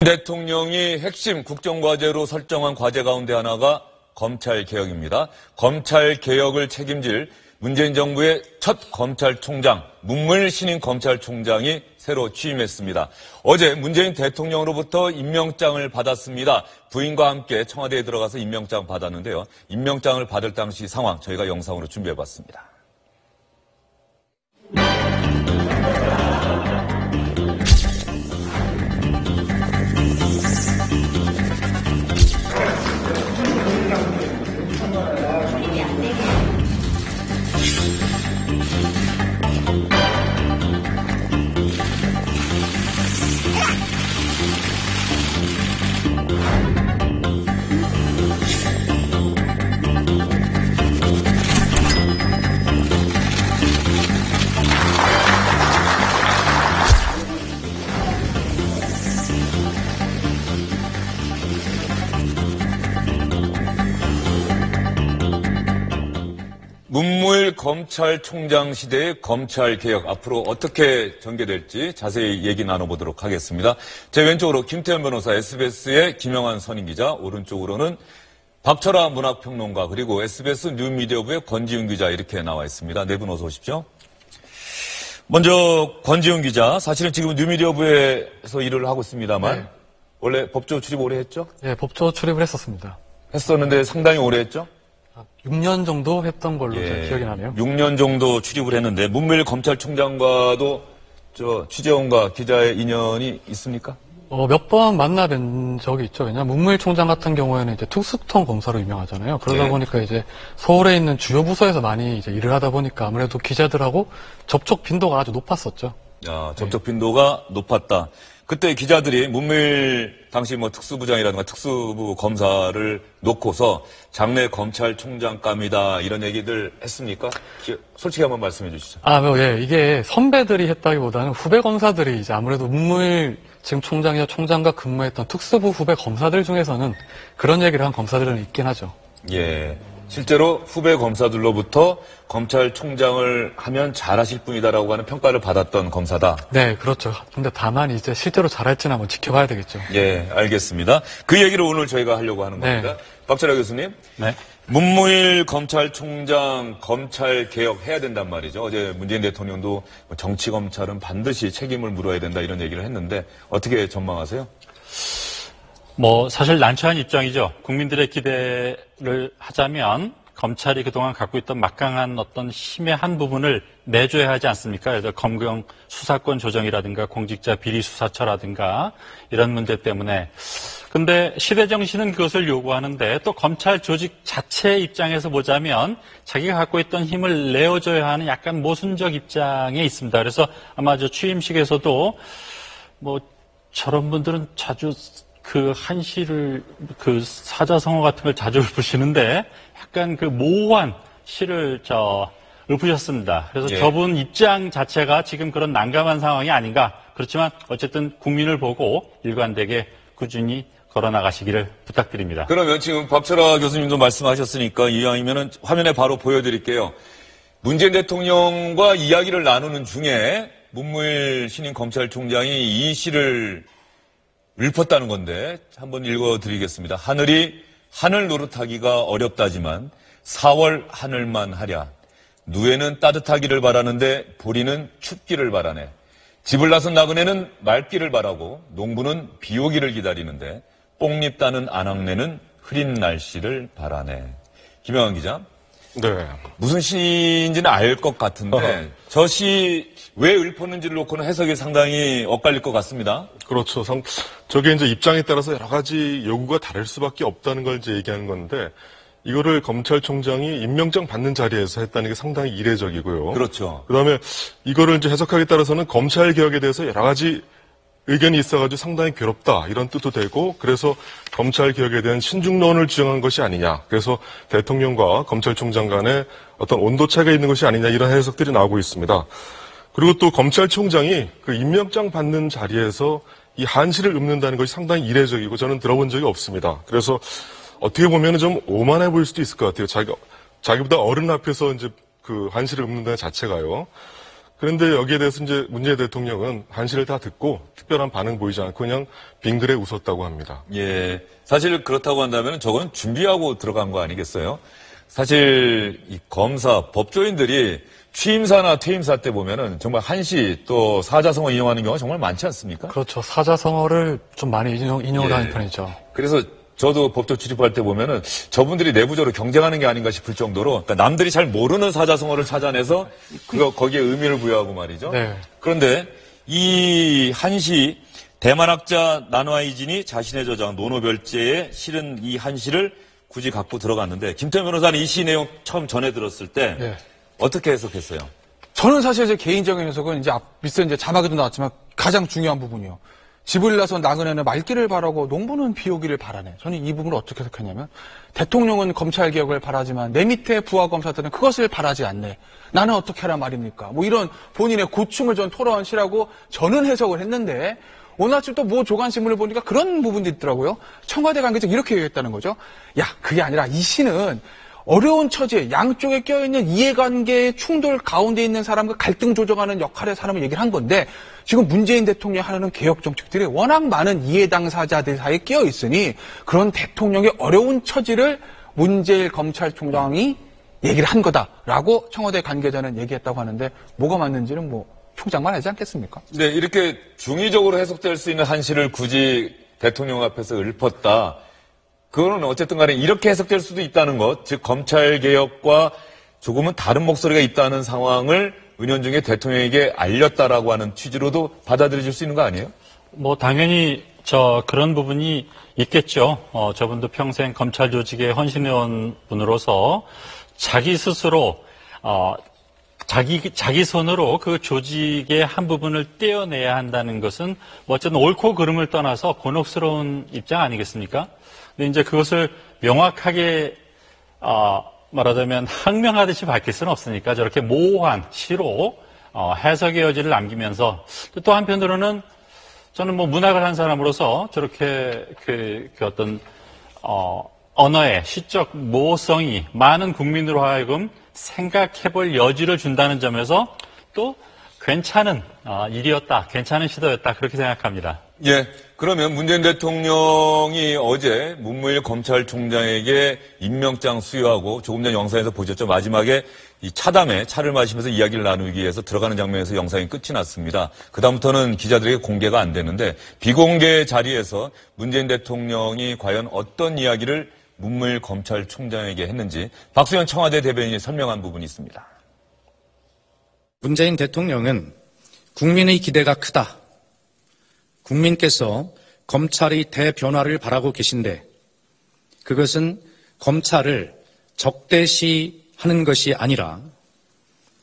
대통령이 핵심 국정과제로 설정한 과제 가운데 하나가 검찰개혁입니다. 검찰개혁을 책임질 문재인 정부의 첫 검찰총장, 문무일 신임 검찰총장이 새로 취임했습니다. 어제 문재인 대통령으로부터 임명장을 받았습니다. 부인과 함께 청와대에 들어가서 임명장 받았는데요. 임명장을 받을 당시 상황 저희가 영상으로 준비해봤습니다. 문무일 검찰총장 시대의 검찰개혁 앞으로 어떻게 전개될지 자세히 얘기 나눠보도록 하겠습니다. 제 왼쪽으로 김태현 변호사, SBS의 김영환 선임기자, 오른쪽으로는 박철아 문학평론가, 그리고 SBS 뉴미디어부의 권지훈 기자 이렇게 나와 있습니다. 네 분 어서 오십시오. 먼저 권지훈 기자, 사실은 지금 뉴미디어부에서 일을 하고 있습니다만 네. 원래 법조 출입 오래 했죠? 네, 법조 출입을 했었습니다. 했었는데 상당히 오래 했죠? 6년 정도 했던 걸로 제 기억이 나네요. 6년 정도 출입을 했는데 문무일 검찰총장과도 취재원과 기자의 인연이 있습니까? 몇 번 만나뵌 적이 있죠. 왜냐하면 문무일 총장 같은 경우에는 이제 특수통 검사로 유명하잖아요. 그러다 네. 보니까 이제 서울에 있는 주요 부서에서 많이 이제 일을 하다 보니까 아무래도 기자들하고 접촉 빈도가 아주 높았었죠. 접촉 빈도가 높았다. 그때 기자들이 문무일 당시 특수부장이라든가 특수부 검사를 놓고서 장래 검찰총장감이다 이런 얘기들 했습니까? 솔직히 한번 말씀해 주시죠. 이게 선배들이 했다기보다는 후배 검사들이 이제 아무래도 문무일 지금 총장이나 총장과 근무했던 특수부 후배 검사들 중에서는 그런 얘기를 한 검사들은 있긴 하죠. 예. 실제로 후배 검사들로부터 검찰총장을 하면 잘하실 분이다라고 하는 평가를 받았던 검사다. 네, 그렇죠. 근데 다만 이제 실제로 잘할지는 한번 지켜봐야 되겠죠. 예, 알겠습니다. 그 얘기를 오늘 저희가 하려고 하는 겁니다. 네. 박철아 교수님. 네. 문무일 검찰총장 검찰개혁 해야 된단 말이죠. 어제 문재인 대통령도 정치검찰은 반드시 책임을 물어야 된다 이런 얘기를 했는데 어떻게 전망하세요? 사실 난처한 입장이죠. 국민들의 기대를 하자면 검찰이 그동안 갖고 있던 막강한 어떤 힘의 한 부분을 내줘야 하지 않습니까? 그래서 검경 수사권 조정이라든가 공직자 비리 수사처라든가 이런 문제 때문에. 근데 시대 정신은 그것을 요구하는데 또 검찰 조직 자체의 입장에서 보자면 자기가 갖고 있던 힘을 내어줘야 하는 약간 모순적 입장에 있습니다. 그래서 아마 취임식에서도 저런 분들은 자주 한시를, 사자성어 같은 걸 자주 읊으시는데 약간 모호한 시를 읊으셨습니다. 그래서 예. 저분 입장 자체가 지금 그런 난감한 상황이 아닌가. 그렇지만 어쨌든 국민을 보고 일관되게 꾸준히 걸어나가시기를 부탁드립니다. 그러면 지금 박철아 교수님도 말씀하셨으니까 이왕이면은 화면에 바로 보여드릴게요. 문재인 대통령과 이야기를 나누는 중에 문무일 신임 검찰총장이 이 시를 읊었다는 건데 한번 읽어드리겠습니다. 하늘이 하늘 노릇하기가 어렵다지만 4월 하늘만 하랴. 누에는 따뜻하기를 바라는데 보리는 춥기를 바라네. 집을 나선 나그네는 맑기를 바라고 농부는 비 오기를 기다리는데 뽕잎 따는 아낙네는 흐린 날씨를 바라네. 김영환 기자. 네. 무슨 시인지는 알 것 같은데 저 시 왜 읊었는지를 놓고는 해석이 상당히 엇갈릴 것 같습니다. 그렇죠. 저게 이제 입장에 따라서 여러 가지 요구가 다를 수밖에 없다는 걸 이제 얘기하는 건데 이거를 검찰총장이 임명장 받는 자리에서 했다는 게 상당히 이례적이고요. 그렇죠. 그다음에 이거를 이제 해석하기에 따라서는 검찰 개혁에 대해서 여러 가지 의견이 있어가지고 상당히 괴롭다 이런 뜻도 되고 그래서 검찰 개혁에 대한 신중론을 주장한 것이 아니냐. 그래서 대통령과 검찰총장 간에 어떤 온도 차이가 있는 것이 아니냐 이런 해석들이 나오고 있습니다. 그리고 또 검찰총장이 임명장 받는 자리에서 이 한시를 읊는다는 것이 상당히 이례적이고 저는 들어본 적이 없습니다. 그래서 어떻게 보면 좀 오만해 보일 수도 있을 것 같아요. 자기보다 어른 앞에서 이제 한시를 읊는다는 자체가요. 그런데 여기에 대해서 이제 문재인 대통령은 한시를 다 듣고 특별한 반응 보이지 않고 그냥 빙그레 웃었다고 합니다. 예. 사실 그렇다고 한다면 저거는 준비하고 들어간 거 아니겠어요? 사실 이 검사, 법조인들이 취임사나 퇴임사 때 보면은 정말 한시 또 사자성어 인용하는 경우가 정말 많지 않습니까? 그렇죠. 사자성어를 좀 많이 인용을 예. 하는 편이죠. 그래서 저도 법조 출입할 때 보면은 저분들이 내부적으로 경쟁하는 게 아닌가 싶을 정도로 그러니까 남들이 잘 모르는 사자성어를 찾아내서 거기에 의미를 부여하고 말이죠. 네. 그런데 이 한시 대만학자 나노아이진이 자신의 저작 노노별제에 실은 이 한시를 굳이 갖고 들어갔는데 김태현 변호사는 이 시 내용 처음 전해 들었을 때 네. 어떻게 해석했어요? 저는 사실 제 개인적인 해석은 밑에 이제 자막에도 나왔지만 가장 중요한 부분이요. 집을 나서 나그네는 말기를 바라고 농부는 비 오기를 바라네. 저는 이 부분을 어떻게 해석했냐면 대통령은 검찰 개혁을 바라지만 내 밑에 부하 검사들은 그것을 바라지 않네. 나는 어떻게 하란 말입니까? 뭐 이런 본인의 고충을 전 토로한 시라고 저는 해석을 했는데 오늘 아침 또 뭐 조간신문을 보니까 그런 부분도 있더라고요. 청와대 관계자 이렇게 얘기했다는 거죠. 야, 그게 아니라 이 시는 어려운 처지에 양쪽에 껴있는 이해관계의 충돌 가운데 있는 사람과 갈등 조정하는 역할의 사람을 얘기를 한 건데 지금 문재인 대통령이 하는 개혁 정책들이 워낙 많은 이해 당사자들 사이에 끼어 있으니 그런 대통령의 어려운 처지를 문재인 검찰총장이 얘기를 한 거다라고 청와대 관계자는 얘기했다고 하는데 뭐가 맞는지는 뭐 총장만 알지 않겠습니까? 네, 이렇게 중의적으로 해석될 수 있는 한시를 굳이 대통령 앞에서 읊었다. 그거는 어쨌든 간에 이렇게 해석될 수도 있다는 것, 즉 검찰개혁과 조금은 다른 목소리가 있다는 상황을 은연중에 대통령에게 알렸다라고 하는 취지로도 받아들여질 수 있는 거 아니에요? 뭐 당연히 그런 부분이 있겠죠. 저분도 평생 검찰 조직에 헌신해온 분으로서 자기 스스로 자기 손으로 그 조직의 한 부분을 떼어내야 한다는 것은 뭐 어쨌든 옳고 그름을 떠나서 곤혹스러운 입장 아니겠습니까? 근데 이제 그것을 명확하게 말하자면 항명하듯이 밝힐 수는 없으니까 저렇게 모호한 시로 해석의 여지를 남기면서 또 한편으로는 저는 뭐 문학을 한 사람으로서 저렇게 그 어떤 언어의 시적 모호성이 많은 국민으로 하여금 생각해볼 여지를 준다는 점에서 또 괜찮은 일이었다, 괜찮은 시도였다 그렇게 생각합니다. 예. 그러면 문재인 대통령이 어제 문무일 검찰총장에게 임명장 수여하고 조금 전 영상에서 보셨죠. 마지막에 이 차담에 차를 마시면서 이야기를 나누기 위해서 들어가는 장면에서 영상이 끝이 났습니다. 그다음부터는 기자들에게 공개가 안 되는데 비공개 자리에서 문재인 대통령이 과연 어떤 이야기를 문무일 검찰총장에게 했는지 박수현 청와대 대변인이 설명한 부분이 있습니다. 문재인 대통령은 국민의 기대가 크다. 국민께서 검찰의 대변화를 바라고 계신데 그것은 검찰을 적대시하는 것이 아니라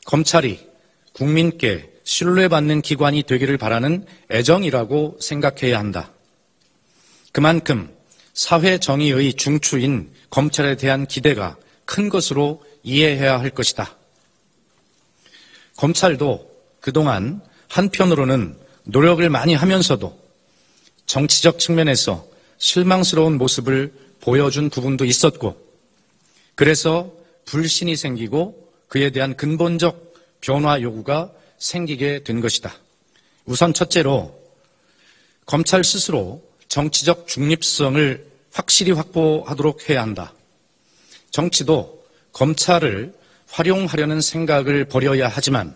검찰이 국민께 신뢰받는 기관이 되기를 바라는 애정이라고 생각해야 한다. 그만큼 사회 정의의 중추인 검찰에 대한 기대가 큰 것으로 이해해야 할 것이다. 검찰도 그동안 한편으로는 노력을 많이 하면서도 정치적 측면에서 실망스러운 모습을 보여준 부분도 있었고 그래서 불신이 생기고 그에 대한 근본적 변화 요구가 생기게 된 것이다. 우선 첫째로 검찰 스스로 정치적 중립성을 확실히 확보하도록 해야 한다. 정치도 검찰을 활용하려는 생각을 버려야 하지만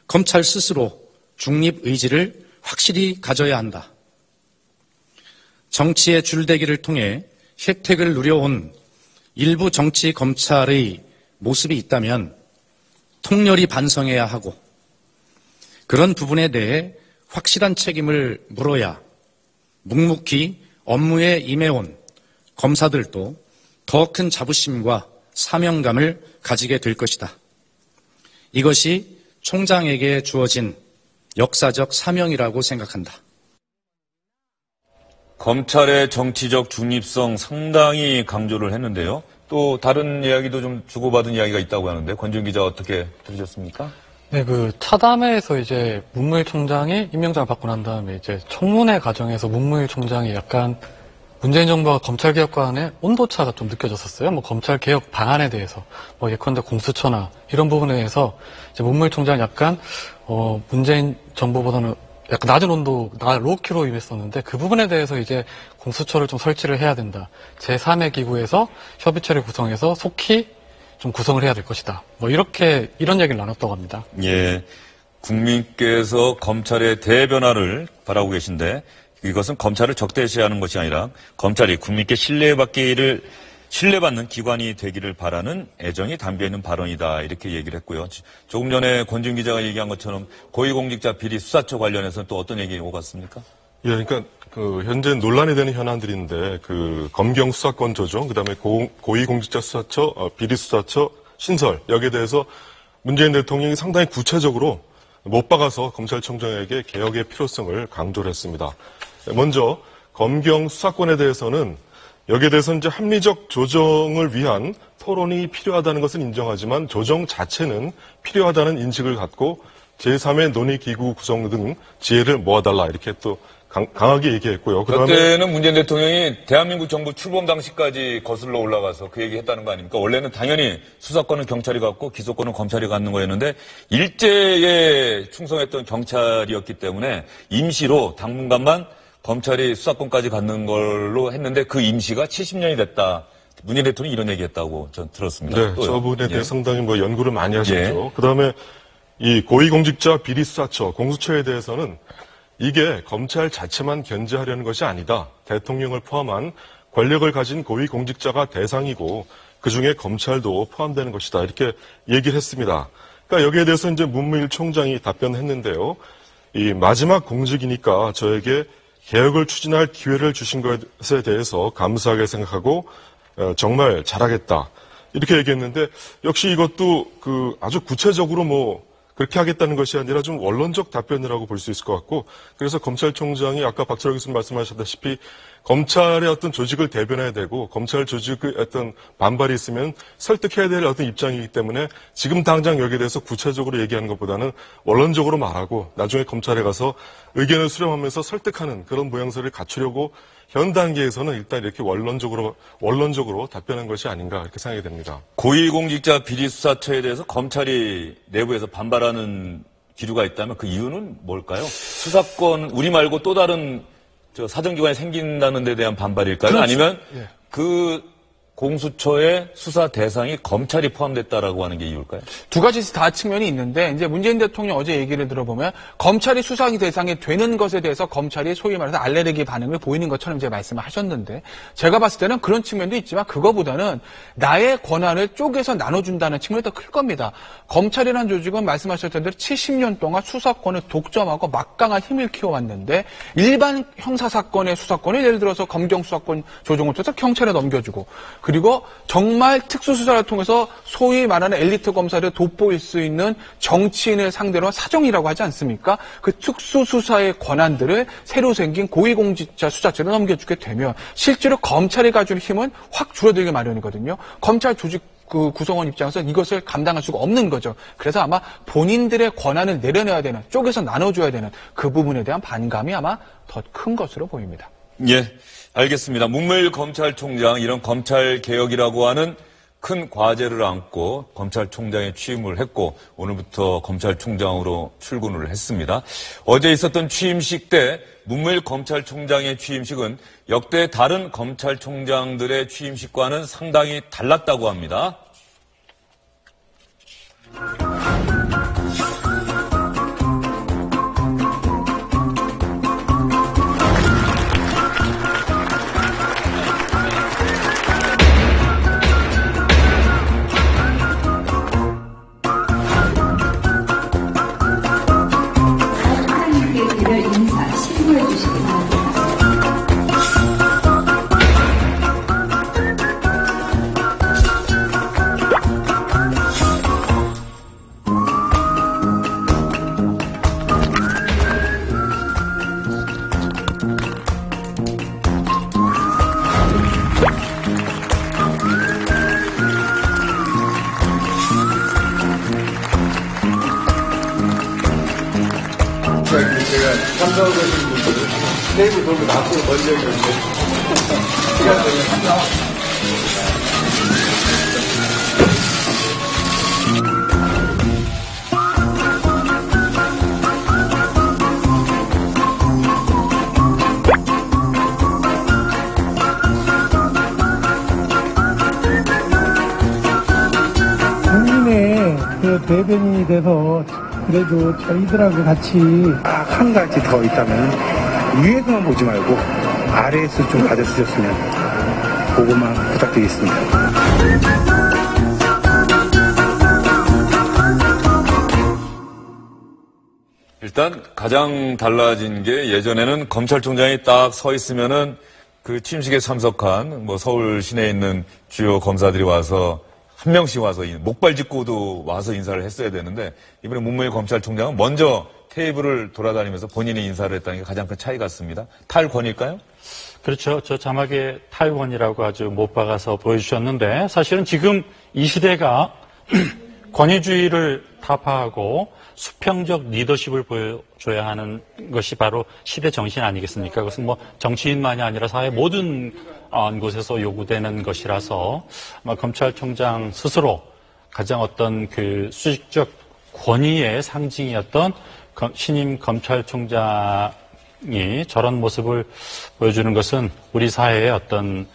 검찰 스스로 중립 의지를 확실히 가져야 한다. 정치의 줄대기를 통해 혜택을 누려온 일부 정치 검찰의 모습이 있다면 통렬히 반성해야 하고 그런 부분에 대해 확실한 책임을 물어야 묵묵히 업무에 임해온 검사들도 더 큰 자부심과 사명감을 가지게 될 것이다. 이것이 총장에게 주어진 역사적 사명이라고 생각한다. 검찰의 정치적 중립성 상당히 강조를 했는데요. 또 다른 이야기도 좀 주고받은 이야기가 있다고 하는데 권준 기자 어떻게 들으셨습니까? 네, 그 차담회에서 이제 문무일 총장이 임명장을 받고 난 다음에 이제 청문회 과정에서 문무일 총장이 약간 문재인 정부와 검찰개혁 간의 온도차가 좀 느껴졌었어요. 뭐 검찰개혁 방안에 대해서, 뭐 예컨대 공수처나 이런 부분에 대해서 이제 문무일 총장이 약간 문재인 정부보다는 약간 낮은 온도, 로키로 임했었는데 그 부분에 대해서 이제 공수처를 좀 설치를 해야 된다. 제3의 기구에서 협의체를 구성해서 속히 좀 구성을 해야 될 것이다. 이런 얘기를 나눴다고 합니다. 예. 국민께서 검찰의 대변화를 바라고 계신데 이것은 검찰을 적대시하는 것이 아니라 검찰이 국민께 신뢰받는 기관이 되기를 바라는 애정이 담겨있는 발언이다. 이렇게 얘기를 했고요. 조금 전에 권지훈 기자가 얘기한 것처럼 고위공직자 비리 수사처 관련해서는 또 어떤 얘기 오갔습니까? 예, 그러니까 현재 논란이 되는 현안들인데 검경 수사권 조정, 그다음에 고위공직자 수사처, 비리 수사처 신설 여기에 대해서 문재인 대통령이 상당히 구체적으로 못 박아서 검찰총장에게 개혁의 필요성을 강조를 했습니다. 먼저 검경 수사권에 대해서는 여기에 대해서 이제 합리적 조정을 위한 토론이 필요하다는 것은 인정하지만 조정 자체는 필요하다는 인식을 갖고 제3의 논의기구 구성 등 지혜를 모아달라 이렇게 또 강하게 얘기했고요. 그때는 문재인 대통령이 대한민국 정부 출범 당시까지 거슬러 올라가서 그 얘기했다는 거 아닙니까? 원래는 당연히 수사권은 경찰이 갖고 기소권은 검찰이 갖는 거였는데 일제에 충성했던 경찰이었기 때문에 임시로 당분간만 검찰이 수사권까지 갖는 걸로 했는데 그 임시가 70년이 됐다. 문재인 대통령이 이런 얘기했다고 전 들었습니다. 네, 저 부분에 대해 상당히 연구를 많이 하셨죠. 그다음에 이 고위공직자 비리수사처, 공수처에 대해서는 이게 검찰 자체만 견제하려는 것이 아니다. 대통령을 포함한 권력을 가진 고위공직자가 대상이고 그중에 검찰도 포함되는 것이다. 이렇게 얘기를 했습니다. 그러니까 여기에 대해서 이제 문무일 총장이 답변했는데요. 이 마지막 공직이니까 저에게 개혁을 추진할 기회를 주신 것에 대해서 감사하게 생각하고 정말 잘하겠다. 이렇게 얘기했는데 역시 이것도 아주 구체적으로 그렇게 하겠다는 것이 아니라 좀 원론적 답변이라고 볼 수 있을 것 같고 그래서 검찰총장이 아까 박철호 교수님 말씀하셨다시피 검찰의 어떤 조직을 대변해야 되고 검찰 조직의 어떤 반발이 있으면 설득해야 될 어떤 입장이기 때문에 지금 당장 여기에 대해서 구체적으로 얘기하는 것보다는 원론적으로 말하고 나중에 검찰에 가서 의견을 수렴하면서 설득하는 그런 모양새를 갖추려고 현 단계에서는 일단 이렇게 원론적으로 답변한 것이 아닌가 이렇게 생각이 됩니다. 고위공직자 비리수사처에 대해서 검찰이 내부에서 반발하는 기류가 있다면 그 이유는 뭘까요? 수사권 우리 말고 또 다른 사정기관이 생긴다는 데 대한 반발일까요? 그렇죠. 아니면 예. 그 공수처의 수사 대상이 검찰이 포함됐다라고 하는 게 이유일까요? 두 가지 다 측면이 있는데 이제 문재인 대통령 어제 얘기를 들어보면 검찰이 수사 대상이 되는 것에 대해서 검찰이 소위 말해서 알레르기 반응을 보이는 것처럼 이제 말씀을 하셨는데 제가 봤을 때는 그런 측면도 있지만 그거보다는 나의 권한을 쪼개서 나눠준다는 측면이 더 클 겁니다. 검찰이라는 조직은 말씀하셨던 대로 70년 동안 수사권을 독점하고 막강한 힘을 키워왔는데 일반 형사사건의 수사권을 예를 들어서 검경 수사권 조정을 통해서 경찰에 넘겨주고 그리고 정말 특수수사를 통해서 소위 말하는 엘리트 검사를 돋보일 수 있는 정치인을 상대로 사정이라고 하지 않습니까? 그 특수수사의 권한들을 새로 생긴 고위공직자 수사처로 넘겨주게 되면 실제로 검찰이 가질 힘은 확 줄어들기 마련이거든요. 검찰 조직 구성원 입장에서 이것을 감당할 수가 없는 거죠. 그래서 아마 본인들의 권한을 내려놔야 되는, 쪼개서 나눠줘야 되는 그 부분에 대한 반감이 아마 더 큰 것으로 보입니다. 예, 알겠습니다. 문무일 검찰총장 이런 검찰 개혁이라고 하는 큰 과제를 안고 검찰총장에 취임을 했고 오늘부터 검찰총장으로 출근을 했습니다. 어제 있었던 취임식 때 문무일 검찰총장의 취임식은 역대 다른 검찰총장들의 취임식과는 상당히 달랐다고 합니다. 제가 참가하고 계신 분들은 테이블 돌고 앞으로 먼저 얘기하는데 시간 되면 대변인이 돼서 그래도 저희들하고 같이 딱 한 가지 더 있다면 위에서만 보지 말고 아래에서 좀 가져주셨으면 그것만 부탁드리겠습니다. 일단 가장 달라진 게 예전에는 검찰총장이 딱 서 있으면은 그 취임식에 참석한 뭐 서울 시내에 있는 주요 검사들이 와서 한 명씩 와서 목발 짚고도 와서 인사를 했어야 되는데 이번에 문무일 검찰총장은 먼저 테이블을 돌아다니면서 본인이 인사를 했다는 게 가장 큰 차이 같습니다. 탈권일까요? 그렇죠. 저 자막에 탈권이라고 아주 못 박아서 보여주셨는데 사실은 지금 이 시대가 권위주의를 타파하고 수평적 리더십을 보여줘야 하는 것이 바로 시대 정신 아니겠습니까? 그것은 뭐 정치인만이 아니라 사회 모든 곳에서 요구되는 것이라서 아마 검찰총장 스스로 가장 어떤 그 수직적 권위의 상징이었던 신임 검찰총장이 저런 모습을 보여주는 것은 우리 사회의 어떤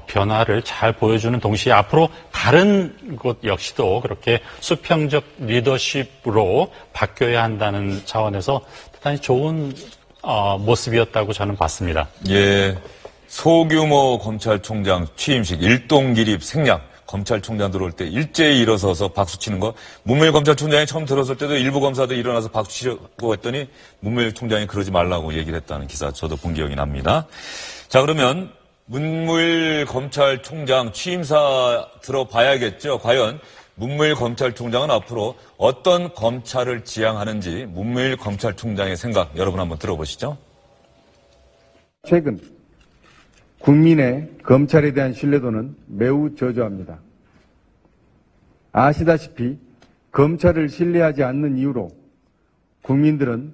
변화를 잘 보여주는 동시에 앞으로 다른 곳 역시도 그렇게 수평적 리더십으로 바뀌어야 한다는 차원에서 대단히 좋은 모습이었다고 저는 봤습니다. 예, 소규모 검찰총장 취임식 일동기립 생략. 검찰총장 들어올 때 일제히 일어서서 박수치는 거. 문무일 검찰총장이 처음 들어설 때도 일부 검사들이 일어나서 박수치고 했더니 문무일 총장이 그러지 말라고 얘기를 했다는 기사 저도 본 기억이 납니다. 자, 그러면 문무일 검찰총장 취임사 들어봐야겠죠. 과연 문무일 검찰총장은 앞으로 어떤 검찰을 지향하는지 문무일 검찰총장의 생각 여러분 한번 들어보시죠. 최근 국민의 검찰에 대한 신뢰도는 매우 저조합니다. 아시다시피 검찰을 신뢰하지 않는 이유로 국민들은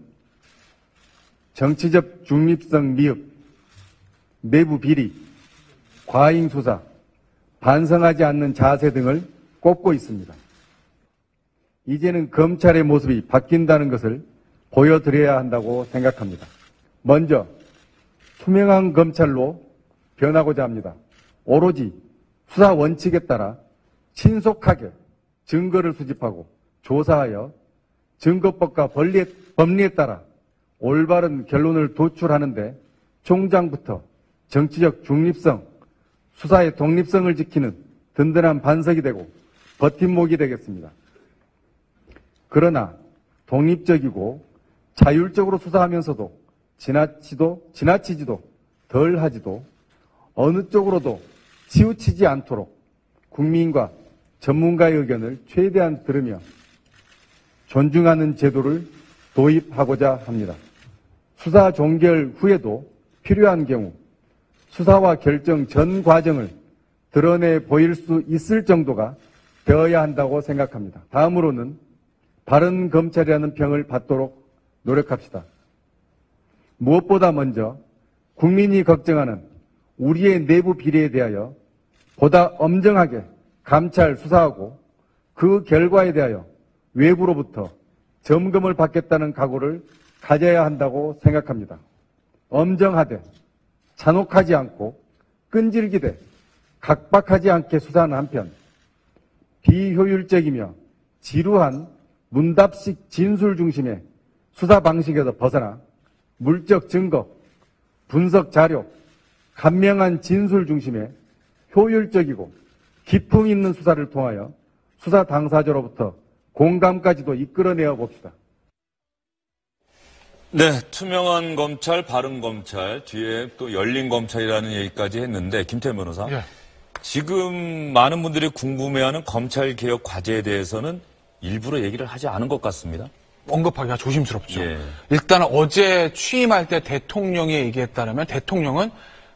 정치적 중립성 미흡, 내부 비리, 과잉 수사, 반성하지 않는 자세 등을 꼽고 있습니다. 이제는 검찰의 모습이 바뀐다는 것을 보여드려야 한다고 생각합니다. 먼저 투명한 검찰로 변하고자 합니다. 오로지 수사 원칙에 따라 신속하게 증거를 수집하고 조사하여 증거법과 법리에 따라 올바른 결론을 도출하는데 총장부터 정치적 중립성, 수사의 독립성을 지키는 든든한 반석이 되고 버팀목이 되겠습니다. 그러나 독립적이고 자율적으로 수사하면서도 지나치지도 덜하지도 어느 쪽으로도 치우치지 않도록 국민과 전문가의 의견을 최대한 들으며 존중하는 제도를 도입하고자 합니다. 수사 종결 후에도 필요한 경우 수사와 결정 전 과정을 드러내 보일 수 있을 정도가 되어야 한다고 생각합니다. 다음으로는 바른 검찰이라는 평을 받도록 노력합시다. 무엇보다 먼저 국민이 걱정하는 우리의 내부 비리에 대하여 보다 엄정하게 감찰 수사하고 그 결과에 대하여 외부로부터 점검을 받겠다는 각오를 가져야 한다고 생각합니다. 엄정하되 잔혹하지 않고 끈질기되 각박하지 않게 수사하는 한편 비효율적이며 지루한 문답식 진술 중심의 수사 방식에서 벗어나 물적 증거, 분석 자료, 간명한 진술 중심의 효율적이고 기품 있는 수사를 통하여 수사 당사자로부터 공감까지도 이끌어내어 봅시다. 네, 투명한 검찰, 바른 검찰, 뒤에 또 열린 검찰이라는 얘기까지 했는데 김태현 변호사. 예. 지금 많은 분들이 궁금해하는 검찰개혁 과제에 대해서는 일부러 얘기를 하지 않은 것 같습니다. 언급하기가 조심스럽죠. 예. 일단 어제 취임할 때 대통령이 얘기했다면 대통령은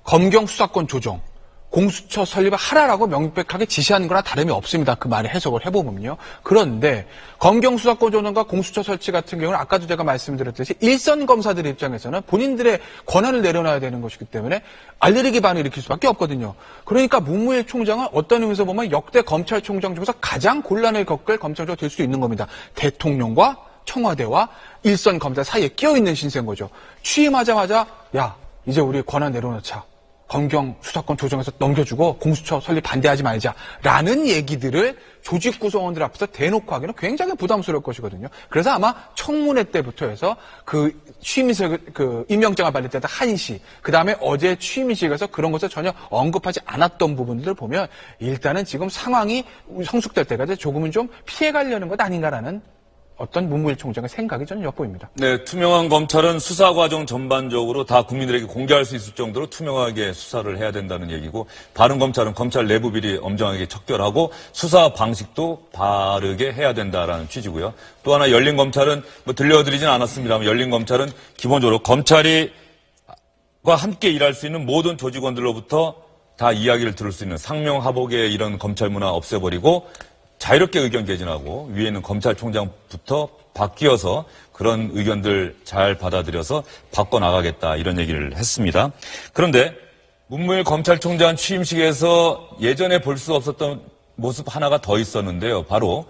검경 수사권 조정, 공수처 설립을 하라라고 명백하게 지시하는 거나 다름이 없습니다. 그 말의 해석을 해보면요. 그런데 검경 수사권 조정과 공수처 설치 같은 경우는 아까도 제가 말씀드렸듯이 일선 검사들의 입장에서는 본인들의 권한을 내려놔야 되는 것이기 때문에 알레르기 기반을 일으킬 수밖에 없거든요. 그러니까 문무일 총장은 어떤 의미에서 보면 역대 검찰총장 중에서 가장 곤란을 겪을 검찰총장이 될 수 있는 겁니다. 대통령과 청와대와 일선 검사 사이에 끼어있는 신세인 거죠. 취임하자마자 야 이제 우리 권한 내려놓자. 검경 수사권 조정해서 넘겨주고 공수처 설립 반대하지 말자라는 얘기들을 조직 구성원들 앞에서 대놓고 하기는 굉장히 부담스러울 것이거든요. 그래서 아마 청문회 때부터 해서 그 취임식 그 임명장을 받을 때도 한시, 그 다음에 어제 취임식에서 그런 것을 전혀 언급하지 않았던 부분들을 보면 일단은 지금 상황이 성숙될 때까지 조금은 좀 피해가려는 것 아닌가라는 어떤 문무일 총장의 생각이 저는 엿보입니다. 네, 투명한 검찰은 수사 과정 전반적으로 다 국민들에게 공개할 수 있을 정도로 투명하게 수사를 해야 된다는 얘기고, 바른 검찰은 검찰 내부 비리 엄정하게 척결하고 수사 방식도 바르게 해야 된다라는 취지고요. 또 하나 열린 검찰은 뭐 들려드리진 않았습니다만, 열린 검찰은 기본적으로 검찰과 함께 일할 수 있는 모든 조직원들로부터 다 이야기를 들을 수 있는 상명하복의 이런 검찰 문화 없애버리고 자유롭게 의견 개진하고, 위에 있는 검찰총장부터 바뀌어서 그런 의견들 잘 받아들여서 바꿔나가겠다, 이런 얘기를 했습니다. 그런데 문무일 검찰총장 취임식에서 예전에 볼 수 없었던 모습 하나가 더 있었는데요. 바로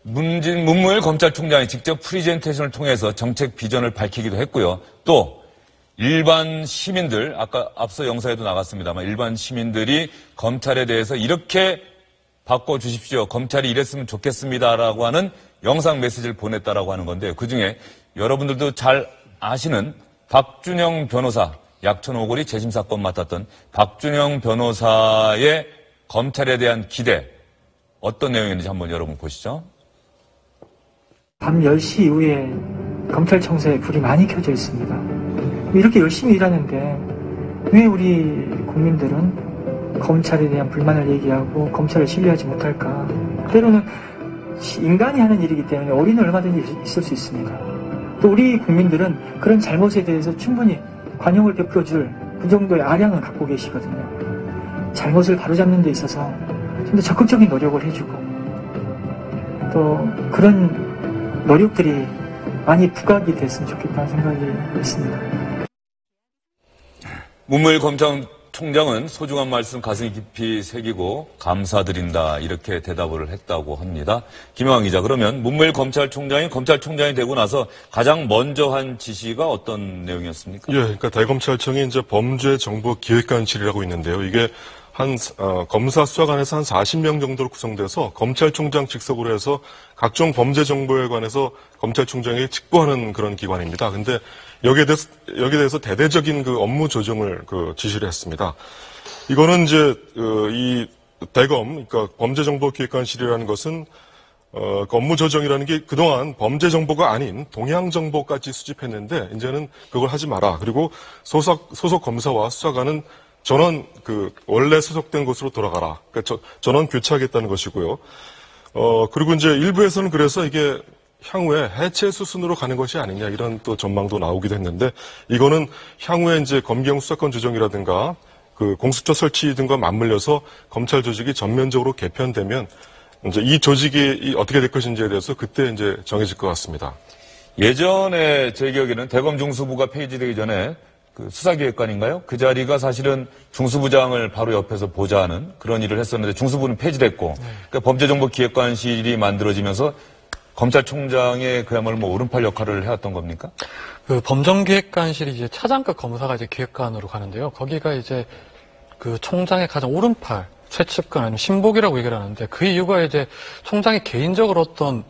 문무일 검찰총장이 직접 프리젠테이션을 통해서 정책 비전을 밝히기도 했고요. 또 일반 시민들, 아까 앞서 영상에도 나갔습니다만, 일반 시민들이 검찰에 대해서 이렇게 바꿔주십시오, 검찰이 이랬으면 좋겠습니다라고 하는 영상 메시지를 보냈다라고 하는 건데, 그중에 여러분들도 잘 아시는 박준영 변호사, 약천 오거리 재심사건 맡았던 박준영 변호사의 검찰에 대한 기대, 어떤 내용이었는지 한번 여러분 보시죠. 밤 10시 이후에 검찰청사에 불이 많이 켜져 있습니다. 이렇게 열심히 일하는데 왜 우리 국민들은 검찰에 대한 불만을 얘기하고 검찰을 신뢰하지 못할까? 때로는 인간이 하는 일이기 때문에 어린은 얼마든지 있을 수 있습니다. 또 우리 국민들은 그런 잘못에 대해서 충분히 관용을 베풀어줄 그 정도의 아량을 갖고 계시거든요. 잘못을 바로잡는 데 있어서 좀 더 적극적인 노력을 해주고, 또 그런 노력들이 많이 부각이 됐으면 좋겠다는 생각이 있습니다. 문무일 검찰총장은 소중한 말씀 가슴 깊이 새기고 감사드린다, 이렇게 대답을 했다고 합니다. 김영환 기자, 그러면 문무일 검찰총장이 되고 나서 가장 먼저 한 지시가 어떤 내용이었습니까? 예, 그러니까 대검찰청이 이제 범죄정보기획관실이라고 있는데요. 이게 검사 수사관에서 한 40명 정도로 구성돼서 검찰총장 직속으로 해서 각종 범죄 정보에 관해서 검찰총장이 직보하는 그런 기관입니다. 근데 여기에 대해서 대대적인 그 업무 조정을 지시를 했습니다. 이거는 이제 이 대검, 그러니까 범죄정보기획관실이라는 것은 업무 조정이라는 게 그동안 범죄 정보가 아닌 동향 정보까지 수집했는데, 이제는 그걸 하지 마라. 그리고 소속 검사와 수사관은 전원 원래 소속된 곳으로 돌아가라. 그러니까 전원 교체하겠다는 것이고요. 그리고 이제 일부에서는 그래서 이게 향후에 해체 수순으로 가는 것이 아니냐, 이런 또 전망도 나오기도 했는데, 이거는 향후에 이제 검경 수사권 조정이라든가 그 공수처 설치 등과 맞물려서 검찰 조직이 전면적으로 개편되면 이제 이 조직이 어떻게 될 것인지에 대해서 그때 이제 정해질 것 같습니다. 예전에 제 기억에는 대검 중수부가 폐지되기 전에 그 수사기획관인가요? 그 자리가 사실은 중수부장을 바로 옆에서 보좌하는 그런 일을 했었는데, 중수부는 폐지됐고, 그러니까 범죄정보기획관실이 만들어지면서 검찰총장의 그야말로 뭐 오른팔 역할을 해왔던 겁니까? 그 범정기획관실이 이제 차장급 검사가 이제 기획관으로 가는데요. 거기가 이제 그 총장의 가장 오른팔, 최측근 아니면 신복이라고 얘기를 하는데, 그 이유가 이제 총장이 개인적으로 어떤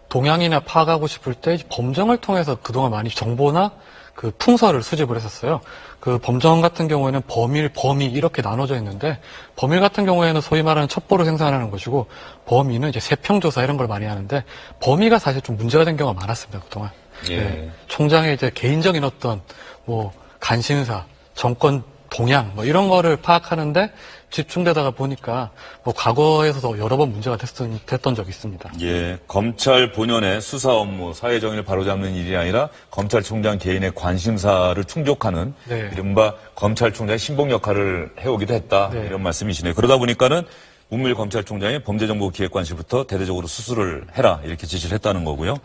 동향이나 파악하고 싶을 때 범정을 통해서 그동안 많이 정보나 그 풍서를 수집을 했었어요. 그 범정 같은 경우에는 범일, 범위 이렇게 나눠져 있는데, 범일 같은 경우에는 소위 말하는 첩보를 생산하는 것이고, 범위는 이제 세평조사 이런 걸 많이 하는데, 범위가 사실 좀 문제가 된 경우가 많았습니다, 그동안. 예. 네. 총장의 이제 개인적인 어떤 뭐 간신사, 정권 동향 뭐 이런 거를 파악하는데 집중되다가 보니까 뭐 과거에서도 여러 번 문제가 됐던 적이 있습니다. 예, 검찰 본연의 수사 업무, 사회 정의를 바로잡는 일이 아니라 검찰총장 개인의 관심사를 충족하는 네. 이른바 검찰총장의 신복 역할을 해오기도 했다. 네. 이런 말씀이시네요. 그러다 보니까는 문무일 검찰총장이 범죄정보기획관실부터 대대적으로 수술을 해라, 이렇게 지시를 했다는 거고요.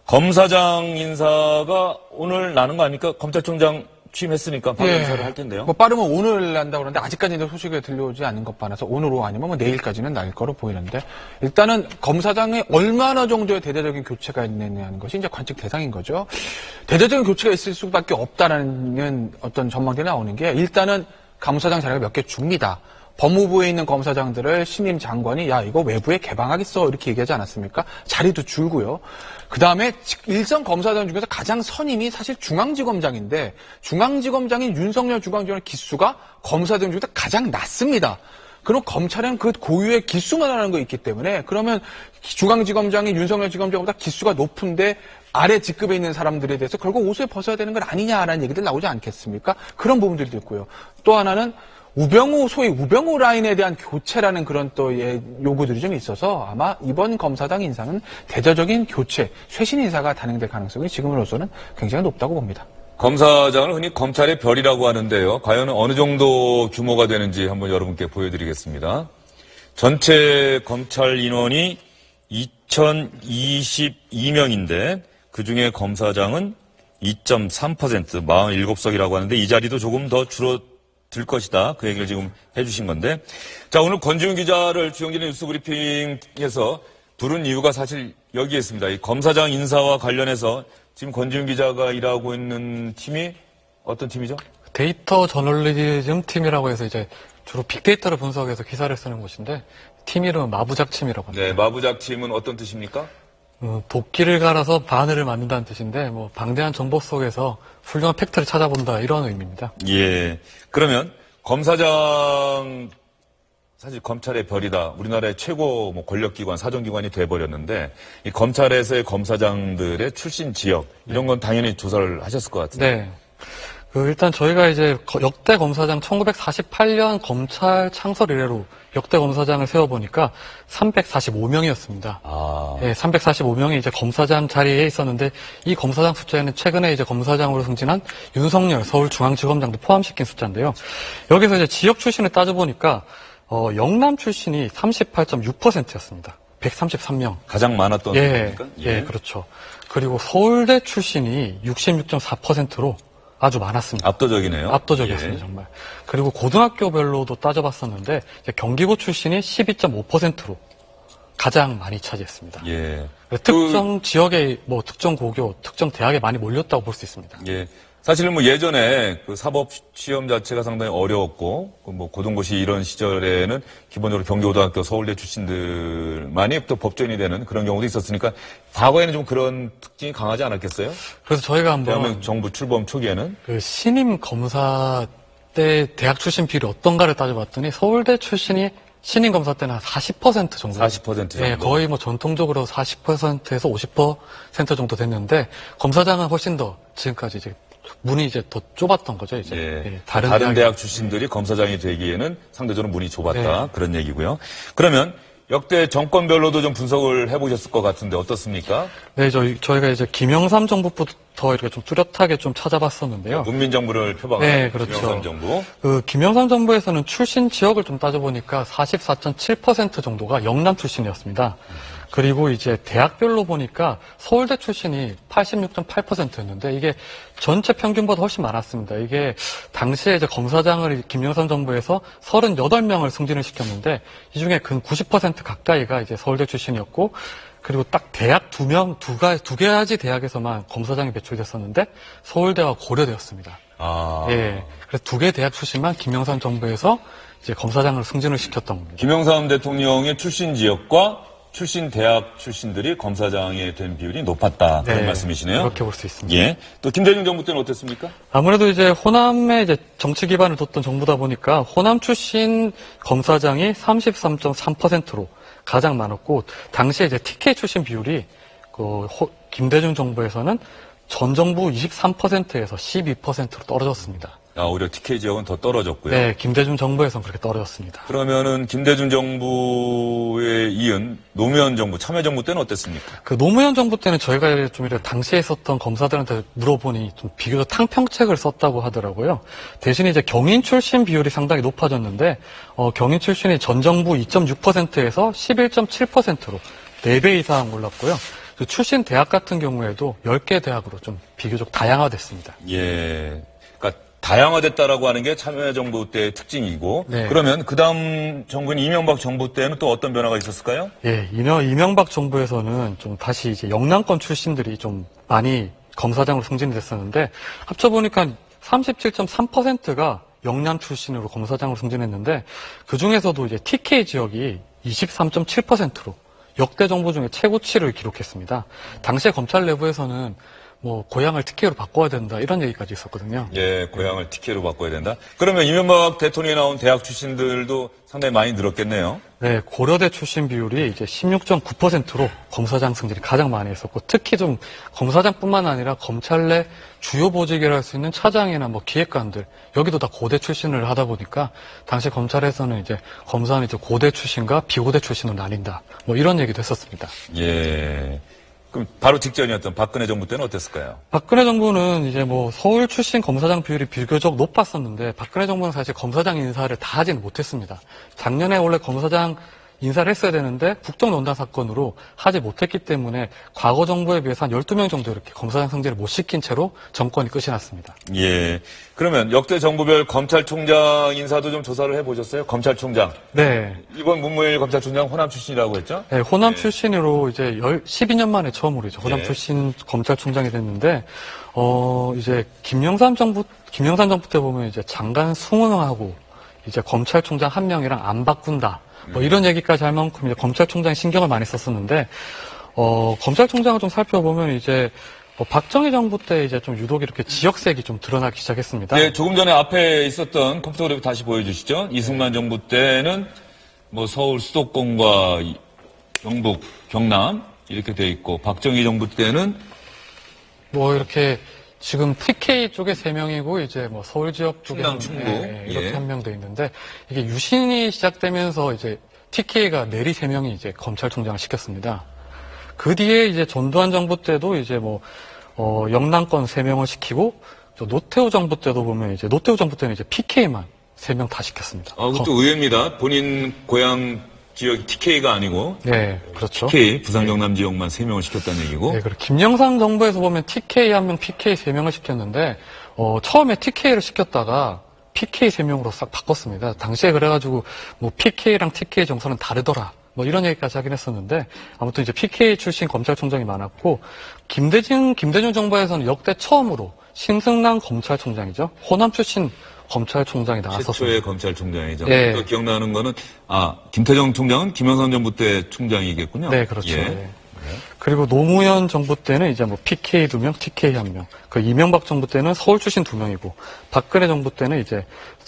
검사장 인사가 오늘 나는 거 아닙니까? 검찰총장 취임했으니까 바로 인사를 할 텐데요. 뭐 빠르면 오늘 난다고 그러는데 아직까지는 소식이 들려오지 않은 것 반해서 오늘 오후 아니면 뭐 내일까지는 날 거로 보이는데 일단은 검사장에 얼마나 정도의 대대적인 교체가 있느냐는 것이 이제 관측 대상인 거죠. 대대적인 교체가 있을 수밖에 없다라는 어떤 전망들이 나오는 게 일단은 감사장 자리가 몇 개 줍니다. 법무부에 있는 검사장들을 신임 장관이 야 이거 외부에 개방하겠어 이렇게 얘기하지 않았습니까? 자리도 줄고요. 그다음에 일선 검사장 중에서 가장 선임이 사실 중앙지검장인데 중앙지검장인 윤석열 중앙지검의 기수가 검사장 중에서 가장 낮습니다. 그럼 검찰은 그 고유의 기수만 하는 거 있기 때문에 그러면 중앙지검장인 윤석열 지검장보다 기수가 높은데 아래 직급에 있는 사람들에 대해서 결국 옷을 벗어야 되는 건 아니냐라는 얘기들 나오지 않겠습니까? 그런 부분들도 있고요. 또 하나는 소위 우병우 라인에 대한 교체라는 그런 또 요구들이 좀 있어서 아마 이번 검사장 인사는 대대적인 교체, 쇄신 인사가 단행될 가능성이 지금으로서는 굉장히 높다고 봅니다. 검사장을 흔히 검찰의 별이라고 하는데요. 과연 어느 정도 규모가 되는지 한번 여러분께 보여드리겠습니다. 전체 검찰 인원이 2022명인데 그중에 검사장은 2.3%, 47석이라고 하는데 이 자리도 조금 더 줄어들 것이다. 그 얘기를 지금 해주신 건데. 자, 오늘 권지훈 기자를 주영진의 뉴스브리핑에서 부른 이유가 사실 여기에 있습니다. 이 검사장 인사와 관련해서 지금 권지훈 기자가 일하고 있는 팀이 어떤 팀이죠? 데이터 저널리즘 팀이라고 해서 이제 주로 빅데이터를 분석해서 기사를 쓰는 곳인데 팀 이름은 마부작 팀이라고 합니다. 네, 마부작 팀은 어떤 뜻입니까? 도끼를 갈아서 바늘을 만든다는 뜻인데 뭐 방대한 정보 속에서 훌륭한 팩트를 찾아본다 이런 의미입니다. 예. 그러면 검사장 사실 검찰의 별이다. 우리나라의 최고 권력기관, 사정기관이 돼버렸는데 이 검찰에서의 검사장들의 출신 지역 이런 건 당연히 조사를 하셨을 것 같은데. 네. 일단 저희가 이제 역대 검사장 1948년 검찰 창설 이래로 역대 검사장을 세워보니까 345명이었습니다. 네, 345명이 이제 검사장 자리에 있었는데 이 검사장 숫자에는 최근에 이제 검사장으로 승진한 윤석열 서울중앙지검장도 포함시킨 숫자인데요. 여기서 이제 지역 출신을 따져보니까 영남 출신이 38.6%였습니다. 133명. 가장 많았던 겁니까? 예, 그렇죠. 그리고 서울대 출신이 66.4%로 아주 많았습니다. 압도적이네요. 압도적이었습니다, 예. 정말. 그리고 고등학교별로도 따져봤었는데 이제 경기고 출신이 12.5%로 가장 많이 차지했습니다. 예. 특정 지역의 특정 고교, 특정 대학에 많이 몰렸다고 볼 수 있습니다. 예. 사실은 예전에 그 사법 시험 자체가 상당히 어려웠고, 고등고시 이런 시절에는 기본적으로 경기고등학교 서울대 출신들만이 또 법조인이 되는 그런 경우도 있었으니까 과거에는 좀 그런 특징이 강하지 않았겠어요? 그래서 저희가 한번 대한민국 정부 출범 초기에는 신임 검사 때 대학 출신 비율이 어떤가를 따져봤더니 서울대 출신이 신임 검사 때는 한 40% 정도. 40% 정도. 네, 거의 전통적으로 40%에서 50% 정도 됐는데 검사장은 훨씬 더 지금까지 이제 문이 이제 더 좁았던 거죠, 이제. 예. 예, 다른 대학 출신들이 검사장이 되기에는 상대적으로 문이 좁았다. 네. 그런 얘기고요. 그러면 역대 정권별로도 좀 분석을 해보셨을 것 같은데 어떻습니까? 네, 저희가 이제 김영삼 정부부터 이렇게 좀 뚜렷하게 좀 찾아봤었는데요. 문민정부를 표방한 네, 그렇죠. 김영삼 정부. 김영삼 정부에서는 출신 지역을 좀 따져보니까 44.7% 정도가 영남 출신이었습니다. 그리고 이제 대학별로 보니까 서울대 출신이 86.8%였는데 이게 전체 평균보다 훨씬 많았습니다. 이게 당시에 이제 검사장을 김영삼 정부에서 38명을 승진을 시켰는데 이 중에 근 90% 가까이가 이제 서울대 출신이었고 그리고 딱 대학 두 가지 대학에서만 검사장이 배출됐었는데 서울대와 고려대였습니다. 예. 그래서 두 개 대학 출신만 김영삼 정부에서 이제 검사장을 승진을 시켰던 겁니다. 김영삼 대통령의 출신 지역과 출신 대학 출신들이 검사장에 된 비율이 높았다. 그런 말씀이시네요. 그렇게 볼 수 있습니다. 예. 또 김대중 정부 때는 어땠습니까? 아무래도 이제 호남에 이제 정치 기반을 뒀던 정부다 보니까 호남 출신 검사장이 33.3%로 가장 많았고 당시에 이제 TK 출신 비율이 김대중 정부에서는 전 정부 23%에서 12%로 떨어졌습니다. 오히려 TK 지역은 더 떨어졌고요. 네, 김대중 정부에서는 그렇게 떨어졌습니다. 그러면은 김대중 정부에 이은 노무현 정부, 참여정부 때는 어땠습니까? 노무현 정부 때는 저희가 좀 이렇게 당시에 있었던 검사들한테 물어보니 좀 비교적 탕평책을 썼다고 하더라고요. 대신 이제 경인 출신 비율이 상당히 높아졌는데, 경인 출신이 전 정부 2.6%에서 11.7%로 4배 이상 올랐고요. 출신 대학 같은 경우에도 10개 대학으로 좀 비교적 다양화됐습니다. 예. 그러니까 다양화됐다라고 하는 게 참여정부 때의 특징이고 네. 그러면 그 다음 정부인 이명박 정부 때는 또 어떤 변화가 있었을까요? 예, 이명박 정부에서는 좀 다시 이제 영남권 출신들이 좀 많이 검사장으로 승진이 됐었는데 합쳐보니까 37.3%가 영남 출신으로 검사장으로 승진했는데 그 중에서도 이제 TK 지역이 23.7%로 역대 정부 중에 최고치를 기록했습니다. 당시에 검찰 내부에서는 뭐 고향을 TK로 바꿔야 된다 이런 얘기까지 있었거든요. 예, 고향을 TK로 바꿔야 된다. 그러면 이명박 대통령이 나온 대학 출신들도 상당히 많이 늘었겠네요. 네, 고려대 출신 비율이 이제 16.9%로 검사장 승진이 가장 많이 했었고, 특히 좀 검사장뿐만 아니라 검찰 내 주요 보직이라 할 수 있는 차장이나 뭐 기획관들, 여기도 다 고대 출신을 하다 보니까, 당시 검찰에서는 이제 검사는 이제 고대 출신과 비고대 출신으로 나뉜다. 뭐 이런 얘기도 했었습니다. 예. 그럼 바로 직전이었던 박근혜 정부 때는 어땠을까요? 박근혜 정부는 이제 뭐 서울 출신 검사장 비율이 비교적 높았었는데, 박근혜 정부는 사실 검사장 인사를 다 하지는 못했습니다. 작년에 원래 검사장 인사를 했어야 되는데 국정농단 사건으로 하지 못했기 때문에 과거 정부에 비해서 한 12명 정도 이렇게 검사장 승진을 못 시킨 채로 정권이 끝이 났습니다. 예. 그러면 역대 정부별 검찰총장 인사도 좀 조사를 해보셨어요? 검찰총장. 네. 이번 문무일 검찰총장 호남 출신이라고 했죠? 네, 호남 출신으로 이제 12년 만에 처음으로 이제 호남 예. 출신 검찰총장이 됐는데, 이제 김영삼 정부 때 보면 이제 장관 승원하고 이제 검찰총장 한 명이랑 안 바꾼다. 뭐 이런 얘기까지 할 만큼 이제 검찰총장이 신경을 많이 썼었는데, 검찰총장을 좀 살펴보면 이제 박정희 정부 때 이제 좀 유독 이렇게 지역색이 좀 드러나기 시작했습니다. 네, 조금 전에 앞에 있었던 컴퓨터 그래프 다시 보여주시죠. 이승만 정부 때는 뭐 서울 수도권과 경북, 경남 이렇게 돼 있고, 박정희 정부 때는 뭐 이렇게 지금 TK 쪽에 3명이고 이제 뭐 서울 지역 쪽에 충남, 충북. 이렇게 예. 한 명 돼 있는데, 이게 유신이 시작되면서 이제 TK가 내리 3명이 이제 검찰총장을 시켰습니다. 그 뒤에 이제 전두환 정부 때도 이제 뭐 영남권 3명을 시키고, 저 노태우 정부 때도 보면 이제 노태우 정부 때는 이제 PK만 3명 다 시켰습니다. 그것도 의외입니다. 본인 고향 지역이 TK가 아니고 네, 그렇죠. TK 부산 경남 지역만 3명을 시켰다는 얘기고. 네, 그리고 김영삼 정부에서 보면 TK 1명, PK 3명을 시켰는데, 처음에 TK를 시켰다가 PK 3명으로 싹 바꿨습니다. 당시에 그래가지고, 뭐 PK랑 TK 정서는 다르더라. 뭐 이런 얘기까지 하긴 했었는데, 아무튼 이제 PK 출신 검찰총장이 많았고, 김대중 정부에서는 역대 처음으로 신승남 검찰총장이죠. 호남 출신 검찰총장이 나왔었습니다. 최초의 검찰총장이죠. 네. 또 기억나는 거는 김태정 총장은 김영삼 정부 때 총장이겠군요. 네, 그렇죠. 예. 네. 그리고 노무현 정부 때는 이제 뭐 PK 2명, TK 1명. 그 이명박 정부 때는 서울 출신 2명이고, 박근혜 정부 때는 이제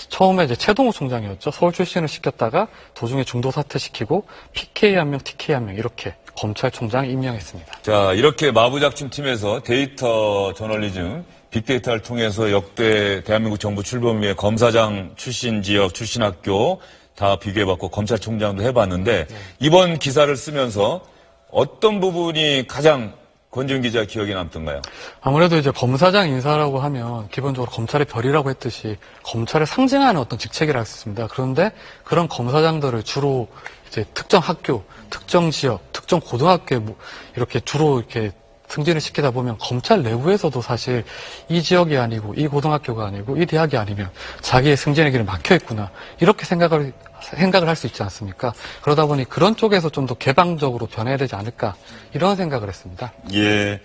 처음에 이제 최동호 총장이었죠. 서울 출신을 시켰다가 도중에 중도 사퇴시키고 PK 1명, TK 1명 이렇게 검찰총장 임명했습니다. 자, 이렇게 마부작침 팀에서 데이터 저널리즘, 빅데이터를 통해서 역대 대한민국 정부 출범 이후에 검사장 출신 지역, 출신 학교 다 비교해봤고 검찰총장도 해봤는데 이번 기사를 쓰면서 어떤 부분이 가장 권지훈 기자 기억에 남던가요? 아무래도 이제 검사장 인사라고 하면 기본적으로 검찰의 별이라고 했듯이 검찰을 상징하는 어떤 직책이라 할 수 있습니다. 그런데 그런 검사장들을 주로 이제 특정 학교, 특정 지역, 특정 고등학교에 이렇게 주로 이렇게 승진을 시키다 보면 검찰 내부에서도 사실 이 지역이 아니고 이 고등학교가 아니고 이 대학이 아니면 자기의 승진의 길이 막혀 있구나 이렇게 생각을 할 수 있지 않습니까? 그러다 보니 그런 쪽에서 좀 더 개방적으로 변해야 되지 않을까 이런 생각을 했습니다. 예.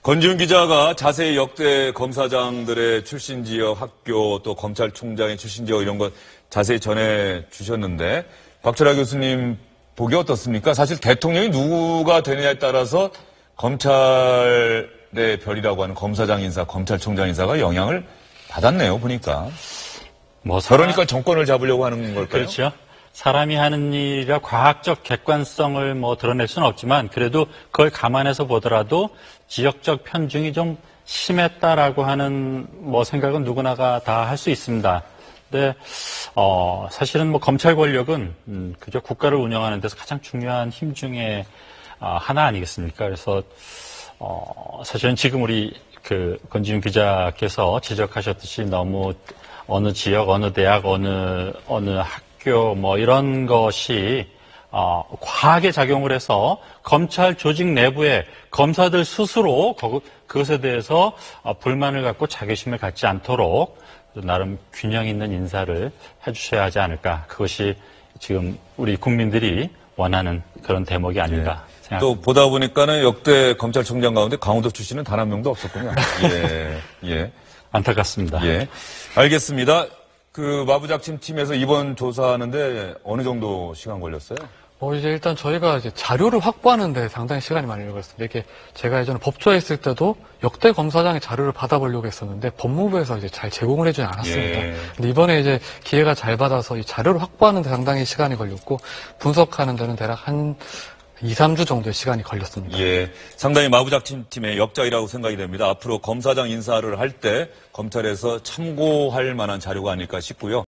권지훈 기자가 자세히 역대 검사장들의 출신 지역, 학교 또 검찰총장의 출신 지역 이런 것 자세히 전해 주셨는데 박철하 교수님 보기 어떻습니까? 사실 대통령이 누가 되느냐에 따라서 검찰의 별이라고 하는 검사장 인사, 검찰총장 인사가 영향을 받았네요, 보니까. 그러니까 정권을 잡으려고 하는 걸까요? 그렇죠. 사람이 하는 일이라 과학적 객관성을 드러낼 수는 없지만 그래도 그걸 감안해서 보더라도 지역적 편중이 좀 심했다라고 하는 생각은 누구나가 다 할 수 있습니다. 근데 사실은 검찰 권력은 그저 국가를 운영하는 데서 가장 중요한 힘 중에 하나 아니겠습니까? 그래서 사실은 지금 우리 권지훈 기자께서 지적하셨듯이 너무 어느 지역, 어느 대학, 어느 학교 이런 것이 과하게 작용을 해서 검찰 조직 내부에 검사들 스스로 그것에 대해서 불만을 갖고 자괴심을 갖지 않도록 나름 균형 있는 인사를 해주셔야 하지 않을까. 그것이 지금 우리 국민들이 원하는 그런 대목이 아닌가 생각합니다. 또 보다 보니까는 역대 검찰총장 가운데 강원도 출신은 단 한 명도 없었군요. 예. 안타깝습니다. 예. 알겠습니다. 그 마부작침 팀에서 이번 조사하는데 어느 정도 시간 걸렸어요? 이제 일단 저희가 이제 자료를 확보하는데 상당히 시간이 많이 걸렸습니다. 이게 제가 예전에 법조에 있을 때도 역대 검사장의 자료를 받아보려고 했었는데 법무부에서 이제 잘 제공을 해주지 않았습니다. 예. 근데 이번에 이제 기회가 잘 받아서 이 자료를 확보하는데 상당히 시간이 걸렸고 분석하는 데는 대략 한 2, 3주 정도의 시간이 걸렸습니다. 예. 상당히 마부작침 팀의 역작이라고 생각이 됩니다. 앞으로 검사장 인사를 할 때 검찰에서 참고할 만한 자료가 아닐까 싶고요.